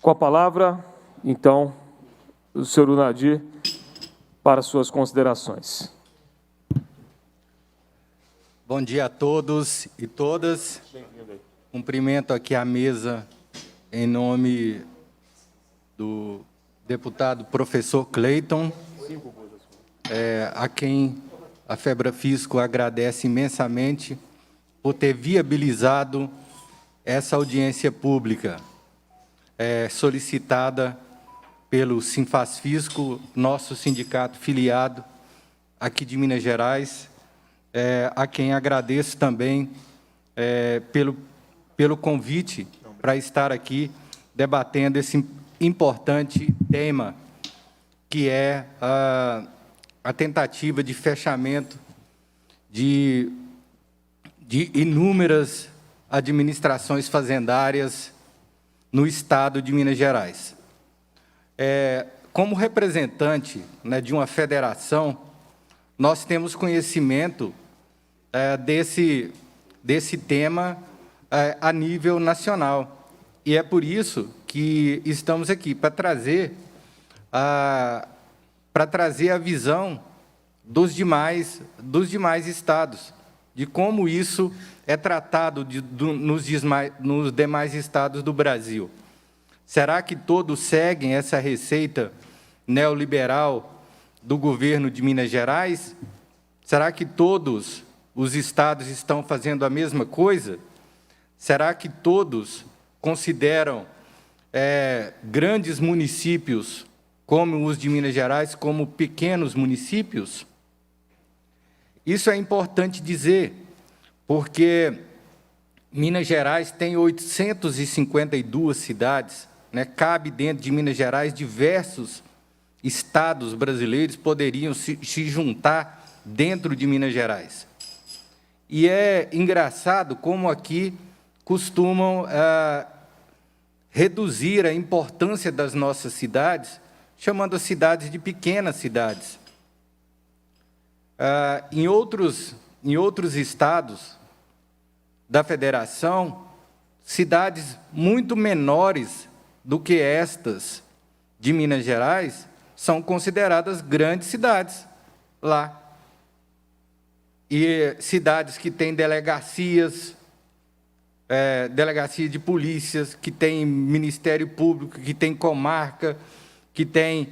Com a palavra, então, o senhor Unadir, para suas considerações. Bom dia a todos e todas. Cumprimento aqui a mesa em nome do deputado professor Cleiton, a quem a Febrafisco agradece imensamente por ter viabilizado essa audiência pública solicitada pelo Sinfasfisco, nosso sindicato filiado aqui de Minas Gerais, a quem agradeço também pelo convite para estar aqui debatendo esse importante tema, que é a tentativa de fechamento de inúmeras administrações fazendárias no estado de Minas Gerais. Como representante, né, de uma federação, nós temos conhecimento desse tema a nível nacional. E é por isso que estamos aqui, para trazer a visão dos demais estados, de como isso é tratado nos demais estados do Brasil. Será que todos seguem essa receita neoliberal do governo de Minas Gerais? Será que todos os estados estão fazendo a mesma coisa? Será que todos consideram grandes municípios, como os de Minas Gerais, como pequenos municípios? Isso é importante dizer, porque Minas Gerais tem 852 cidades, né? Cabe dentro de Minas Gerais diversos estados brasileiros poderiam se juntar dentro de Minas Gerais. E é engraçado como aqui costumam reduzir a importância das nossas cidades, chamando as cidades de pequenas cidades. Em outros estados da federação, cidades muito menores do que estas de Minas Gerais são consideradas grandes cidades lá. E cidades que têm delegacias, delegacia de polícias, que tem Ministério Público, que tem comarca, que tem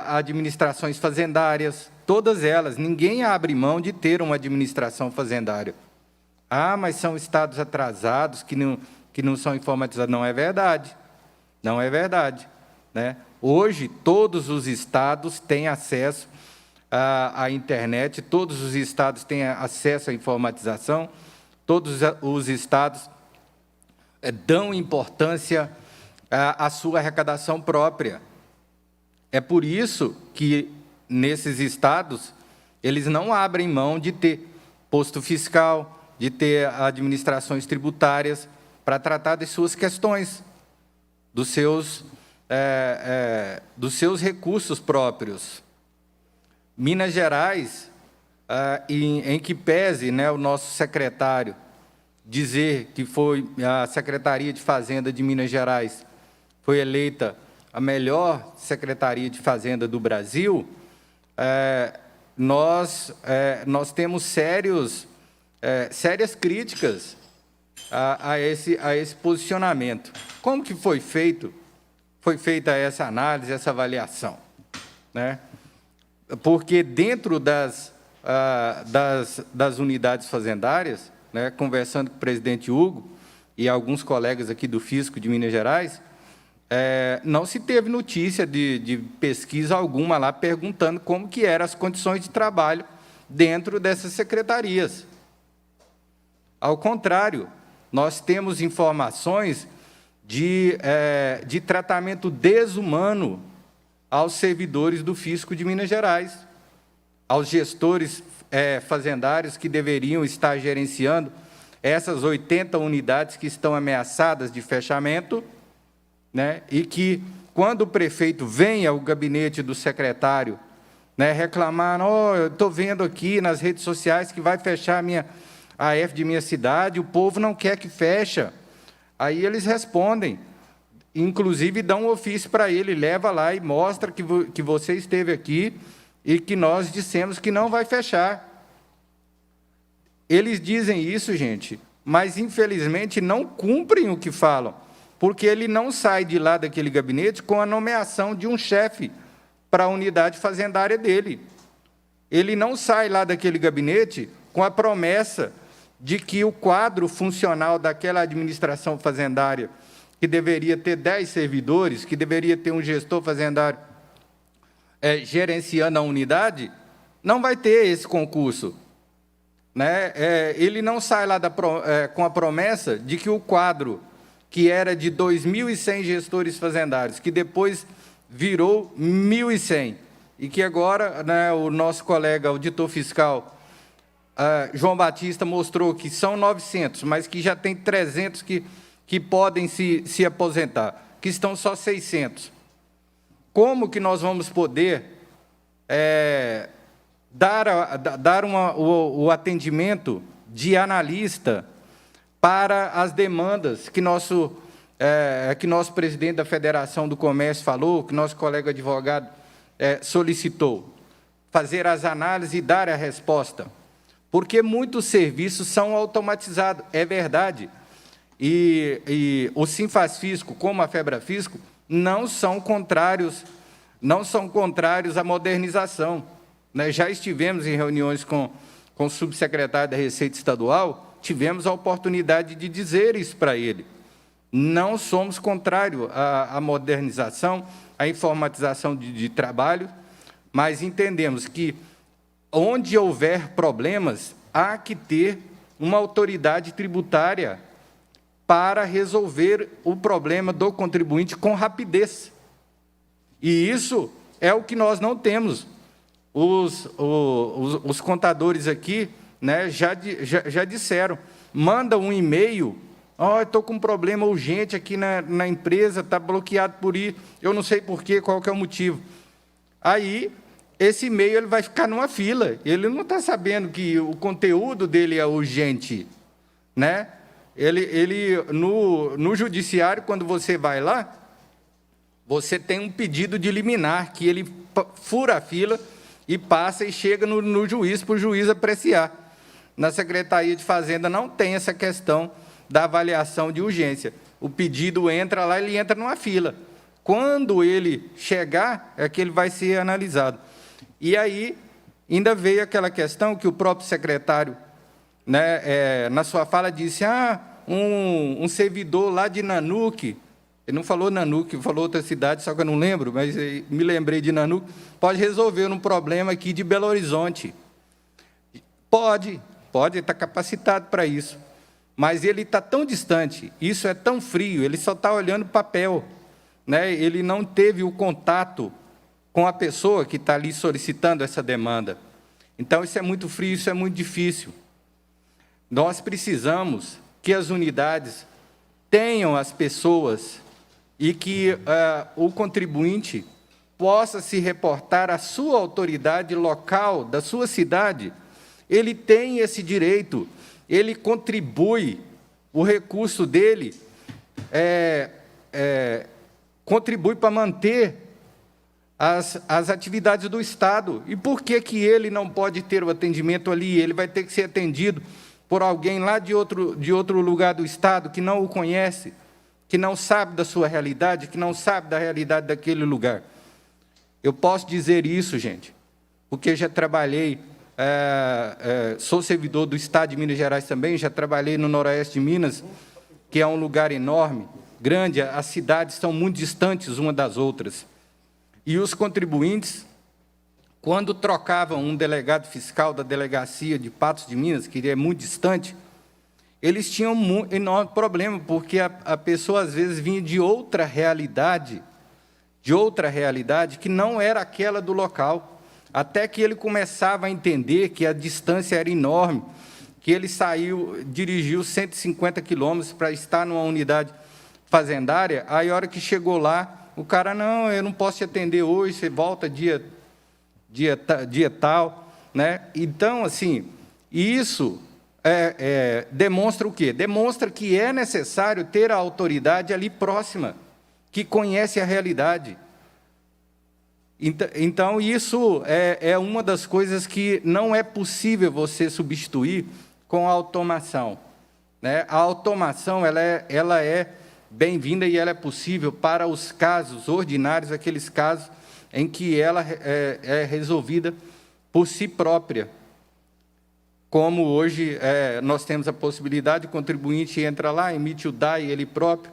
administrações fazendárias, todas elas. Ninguém abre mão de ter uma administração fazendária. Ah, mas são estados atrasados, que não são informatizados. Não é verdade. Não é verdade, né? Hoje, todos os estados têm acesso à internet, todos os estados têm acesso à informatização, todos os estados dão importância à sua arrecadação própria. É por isso que, nesses estados, eles não abrem mão de ter posto fiscal, de ter administrações tributárias para tratar das suas questões, dos seus recursos próprios. Minas Gerais, em que pese, né, o nosso secretário dizer que foi a Secretaria de Fazenda de Minas Gerais foi eleita a melhor Secretaria de Fazenda do Brasil, nós temos sérias críticas a esse posicionamento. Como que foi feita essa análise, essa avaliação, né? Porque dentro das unidades fazendárias, né, conversando com o presidente Hugo e alguns colegas aqui do Fisco de Minas Gerais, não se teve notícia de pesquisa alguma lá perguntando como que eram as condições de trabalho dentro dessas secretarias. Ao contrário, nós temos informações de tratamento desumano aos servidores do Fisco de Minas Gerais, aos gestores fazendários que deveriam estar gerenciando essas 80 unidades que estão ameaçadas de fechamento, né, e que, quando o prefeito vem ao gabinete do secretário, né, reclamar, eu estou vendo aqui nas redes sociais que vai fechar a AF de minha cidade, o povo não quer que feche. Aí eles respondem, inclusive dão um ofício para ele, leva lá e mostra que você esteve aqui e que nós dissemos que não vai fechar. Eles dizem isso, gente, mas, infelizmente, não cumprem o que falam, porque ele não sai de lá daquele gabinete com a nomeação de um chefe para a unidade fazendária dele. Ele não sai lá daquele gabinete com a promessa de que o quadro funcional daquela administração fazendária, que deveria ter 10 servidores, que deveria ter um gestor fazendário gerenciando a unidade, não vai ter esse concurso. Né? Ele não sai lá com a promessa de que o quadro, que era de 2.100 gestores fazendários, que depois virou 1.100, e que agora, né, o nosso colega auditor fiscal, João Batista, mostrou que são 900, mas que já tem 300 que podem se aposentar, que estão só 600. Como que nós vamos poder dar o atendimento de analista para as demandas que nosso presidente da Federação do Comércio falou, que nosso colega advogado solicitou? Fazer as análises e dar a resposta. Porque muitos serviços são automatizados, é verdade. E o Sinfasfisco, como a Febrafisco, não são contrários à modernização. Né? Já estivemos em reuniões com o subsecretário da Receita Estadual, tivemos a oportunidade de dizer isso para ele. Não somos contrários à modernização, à informatização de trabalho, mas entendemos que, onde houver problemas, há que ter uma autoridade tributária para resolver o problema do contribuinte com rapidez. E isso é o que nós não temos. Os contadores aqui, né, já disseram, manda um e-mail, estou com um problema urgente aqui na empresa, está bloqueado por isso, eu não sei por quê, qual que é o motivo. Aí, esse e-mail ele vai ficar numa fila, ele não está sabendo que o conteúdo dele é urgente. Né? No judiciário, quando você vai lá, você tem um pedido de liminar, que ele fura a fila e passa e chega no juiz, para o juiz apreciar. Na Secretaria de Fazenda não tem essa questão da avaliação de urgência. O pedido entra lá, ele entra numa fila. Quando ele chegar, é que ele vai ser analisado. E aí, ainda veio aquela questão que o próprio secretário, né, na sua fala, disse, um servidor lá de Nanuque, ele não falou Nanuque, falou outra cidade, só que eu não lembro, mas me lembrei de Nanuque, pode resolver um problema aqui de Belo Horizonte. Pode, está capacitado para isso. Mas ele está tão distante, isso é tão frio, ele só está olhando papel. Né? Ele não teve o contato com a pessoa que está ali solicitando essa demanda. Então, isso é muito frio, isso é muito difícil. Nós precisamos que as unidades tenham as pessoas e que o contribuinte possa se reportar à sua autoridade local, da sua cidade. Ele tem esse direito, ele contribui, o recurso dele contribui para manter as atividades do Estado. E por que ele não pode ter o atendimento ali? Ele vai ter que ser atendido por alguém lá de outro lugar do Estado que não o conhece, que não sabe da sua realidade, que não sabe da realidade daquele lugar. Eu posso dizer isso, gente, porque já trabalhei, sou servidor do Estado de Minas Gerais também, já trabalhei no Noroeste de Minas, que é um lugar enorme, grande, as cidades são muito distantes uma das outras. E os contribuintes, quando trocavam um delegado fiscal da delegacia de Patos de Minas, que é muito distante, eles tinham um enorme problema, porque a pessoa, às vezes, vinha de outra realidade que não era aquela do local, até que ele começava a entender que a distância era enorme, que ele dirigiu 150 quilômetros para estar numa unidade fazendária, aí, a hora que chegou lá, o cara, não, eu não posso te atender hoje, você volta dia tal. Né? Então, assim, isso demonstra o quê? Demonstra que é necessário ter a autoridade ali próxima, que conhece a realidade. Então, isso é uma das coisas que não é possível você substituir com a automação, né? A automação ela é bem-vinda e ela é possível para os casos ordinários, aqueles casos em que ela é resolvida por si própria. Como hoje nós temos a possibilidade, o contribuinte entra lá, emite o DAI, ele próprio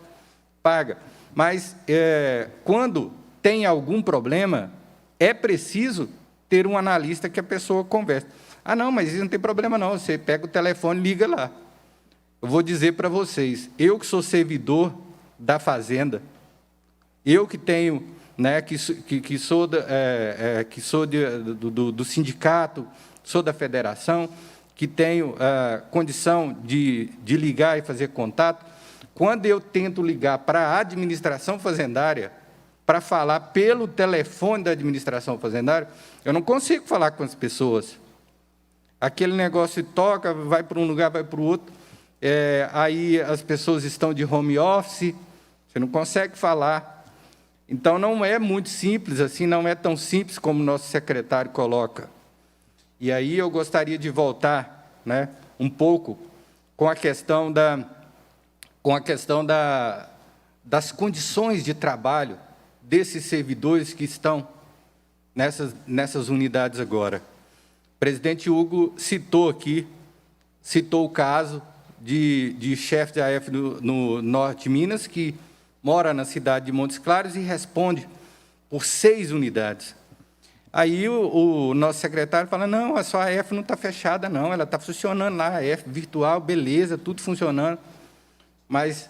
paga. Mas, quando tem algum problema, é preciso ter um analista que a pessoa converse. Ah, não, mas isso não tem problema não, você pega o telefone e liga lá. Eu vou dizer para vocês, eu que sou servidor da Fazenda, eu que tenho, né, que sou do sindicato, sou da federação, que tenho condição de ligar e fazer contato, quando eu tento ligar para a administração fazendária, para falar pelo telefone da administração fazendária, eu não consigo falar com as pessoas. Aquele negócio toca, vai para um lugar, vai para o outro, aí as pessoas estão de home office, você não consegue falar. Então, não é muito simples assim, não é tão simples como o nosso secretário coloca. E aí eu gostaria de voltar, né, um pouco com a questão das condições de trabalho desses servidores que estão nessas unidades agora. O presidente Hugo citou o caso de chefe da AF no norte de Minas, que mora na cidade de Montes Claros e responde por 6 unidades. Aí o nosso secretário fala, não, a sua AF não está fechada, não, ela está funcionando lá, a AF virtual, beleza, tudo funcionando, mas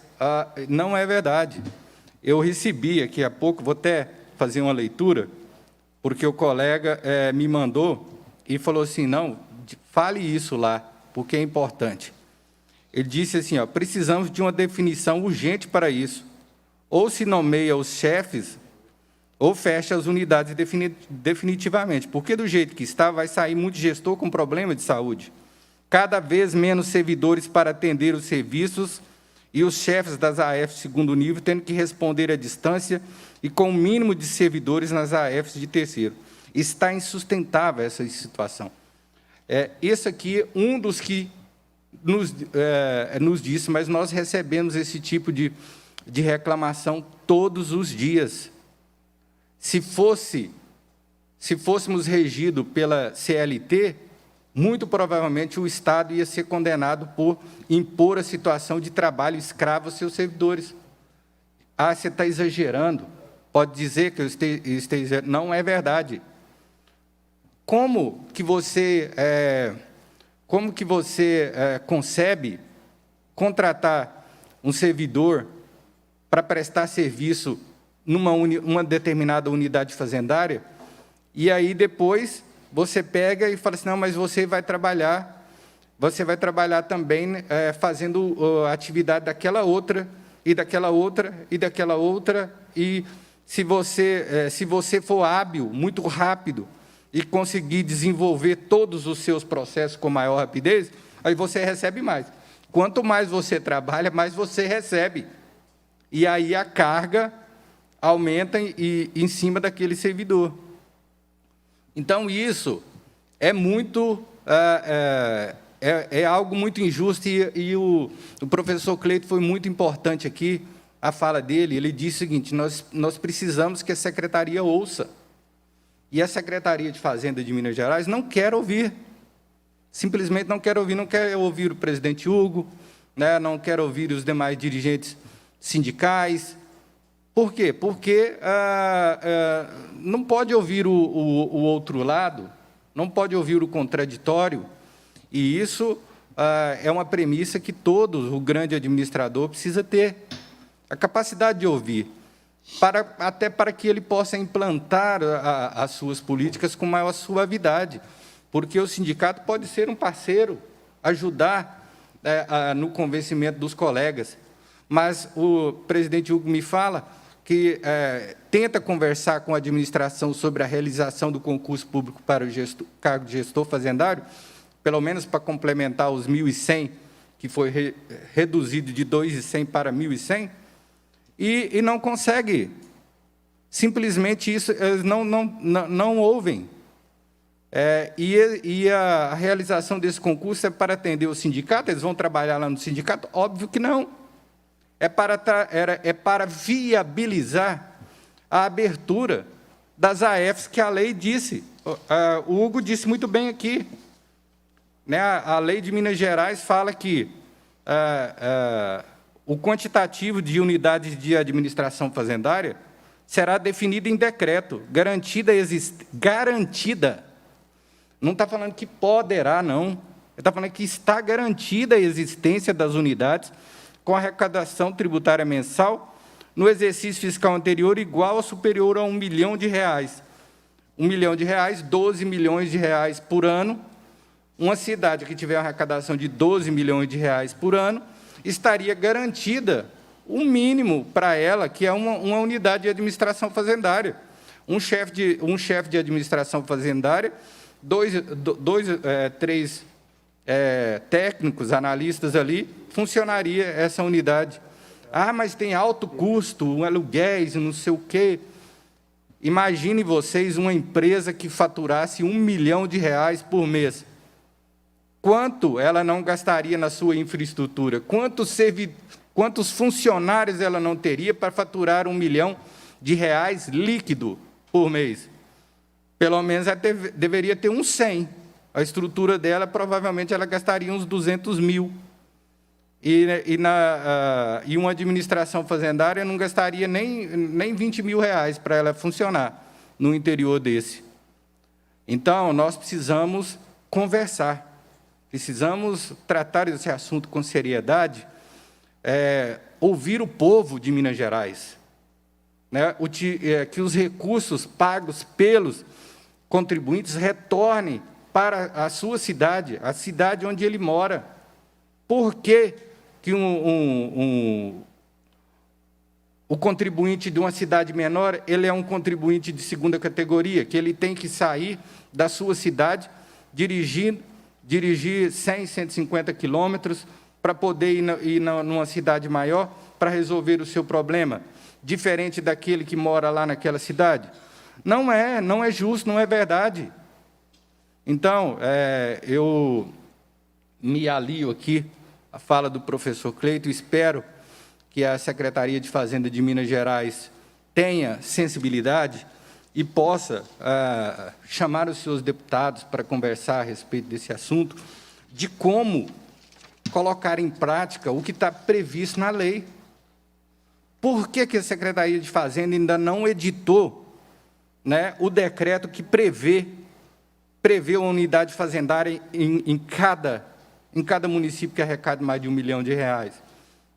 não é verdade. Eu recebi aqui há pouco, vou até fazer uma leitura, porque o colega me mandou e falou assim, não, fale isso lá, porque é importante. Ele disse assim, precisamos de uma definição urgente para isso. Ou se nomeia os chefes, ou fecha as unidades definitivamente, porque do jeito que está, vai sair muito gestor com problema de saúde. Cada vez menos servidores para atender os serviços e os chefes das AFs de segundo nível tendo que responder à distância e com o mínimo de servidores nas AFs de terceiro. Está insustentável essa situação. Esse aqui é um dos que nos disse, mas nós recebemos esse tipo de reclamação todos os dias. Se fôssemos regidos pela CLT, muito provavelmente o Estado ia ser condenado por impor a situação de trabalho escravo aos seus servidores. Ah, você está exagerando. Pode dizer que eu esteja... Não é verdade. Como que você concebe contratar um servidor para prestar serviço numa determinada unidade fazendária, e aí depois você pega e fala assim, não, mas você vai trabalhar também fazendo a atividade daquela outra, e daquela outra, e daquela outra, e se você for hábil, muito rápido, e conseguir desenvolver todos os seus processos com maior rapidez, aí você recebe mais. Quanto mais você trabalha, mais você recebe. E aí a carga aumenta em cima daquele servidor. Então, isso é muito algo muito injusto, e o professor Cleito foi muito importante aqui, a fala dele. Ele disse o seguinte, nós precisamos que a secretaria ouça. E a Secretaria de Fazenda de Minas Gerais não quer ouvir, simplesmente não quer ouvir o presidente Hugo, né, não quer ouvir os demais dirigentes sindicais. Por quê? Porque não pode ouvir o outro lado, não pode ouvir o contraditório, e isso é uma premissa que o grande administrador precisa ter, a capacidade de ouvir, até para que ele possa implantar as suas políticas com maior suavidade, porque o sindicato pode ser um parceiro, ajudar no convencimento dos colegas, mas o presidente Hugo me fala que tenta conversar com a administração sobre a realização do concurso público para o cargo de gestor fazendário, pelo menos para complementar os 1.100, que foi reduzido de 2.100 para 1.100, e não consegue. Simplesmente isso, eles não ouvem. E a realização desse concurso é para atender o sindicato? Eles vão trabalhar lá no sindicato? Óbvio que não. É para viabilizar a abertura das AFs que a lei disse. O Hugo disse muito bem aqui. Né, a lei de Minas Gerais fala que o quantitativo de unidades de administração fazendária será definido em decreto, garantida. Não está falando que poderá, não. Ele está falando que está garantida a existência das unidades com arrecadação tributária mensal no exercício fiscal anterior igual ou superior a R$ 1 milhão. R$ 1 milhão, 12 milhões de reais por ano. Uma cidade que tiver uma arrecadação de 12 milhões de reais por ano estaria garantida o mínimo para ela, que é uma unidade de administração fazendária. Um chefe de administração fazendária, três técnicos, analistas ali, funcionaria essa unidade. Ah, mas tem alto custo, aluguéis, não sei o quê. Imagine vocês uma empresa que faturasse R$ 1 milhão por mês. Quanto ela não gastaria na sua infraestrutura? Quantos funcionários ela não teria para faturar R$ 1 milhão líquido por mês? Pelo menos ela deveria ter uns 100. A estrutura dela, provavelmente, ela gastaria uns 200 mil. E uma administração fazendária não gastaria nem 20 mil reais para ela funcionar no interior desse. Então, nós precisamos conversar. Precisamos tratar esse assunto com seriedade, ouvir o povo de Minas Gerais, né? Que os recursos pagos pelos contribuintes retornem para a sua cidade, a cidade onde ele mora. Por que o contribuinte de uma cidade menor ele é um contribuinte de segunda categoria, que ele tem que sair da sua cidade, dirigir 100, 150 quilômetros para poder ir numa cidade maior para resolver o seu problema, diferente daquele que mora lá naquela cidade? Não é justo, não é verdade. Então, eu me alio aqui à fala do professor Cleiton, espero que a Secretaria de Fazenda de Minas Gerais tenha sensibilidade e possa chamar os seus deputados para conversar a respeito desse assunto, de como colocar em prática o que está previsto na lei. Por que a Secretaria de Fazenda ainda não editou, né, o decreto que prevê uma unidade fazendária em cada município que arrecade mais de R$ 1 milhão?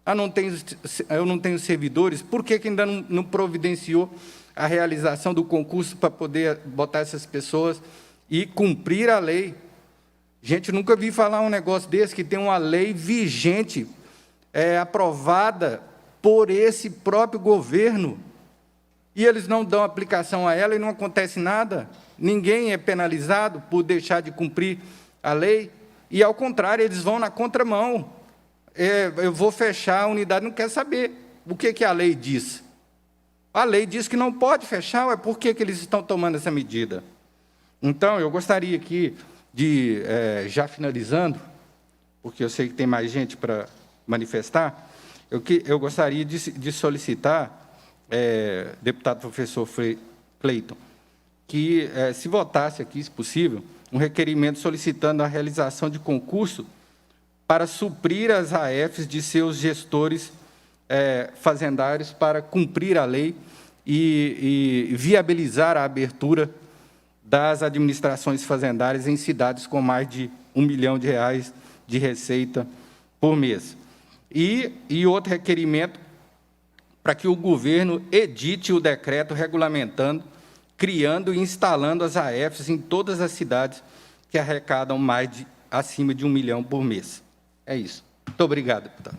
Eu não tenho servidores, por que ainda não providenciou a realização do concurso para poder botar essas pessoas e cumprir a lei? Gente, eu nunca vi falar um negócio desse, que tem uma lei vigente, aprovada por esse próprio governo, e eles não dão aplicação a ela e não acontece nada. Ninguém é penalizado por deixar de cumprir a lei, e, ao contrário, eles vão na contramão. Eu vou fechar a unidade, não quer saber o que a lei diz. A lei diz que não pode fechar, por que eles estão tomando essa medida? Então, eu gostaria aqui de, já finalizando, porque eu sei que tem mais gente para manifestar, eu gostaria de solicitar, deputado professor Cleiton, que se votasse aqui, se possível, um requerimento solicitando a realização de concurso para suprir as AFs de seus gestores fazendários para cumprir a lei e viabilizar a abertura das administrações fazendárias em cidades com mais de R$ 1 milhão de receita por mês. E outro requerimento para que o governo edite o decreto regulamentando, criando e instalando as AFs em todas as cidades que arrecadam acima de R$ 1 milhão por mês. É isso. Muito obrigado, deputado.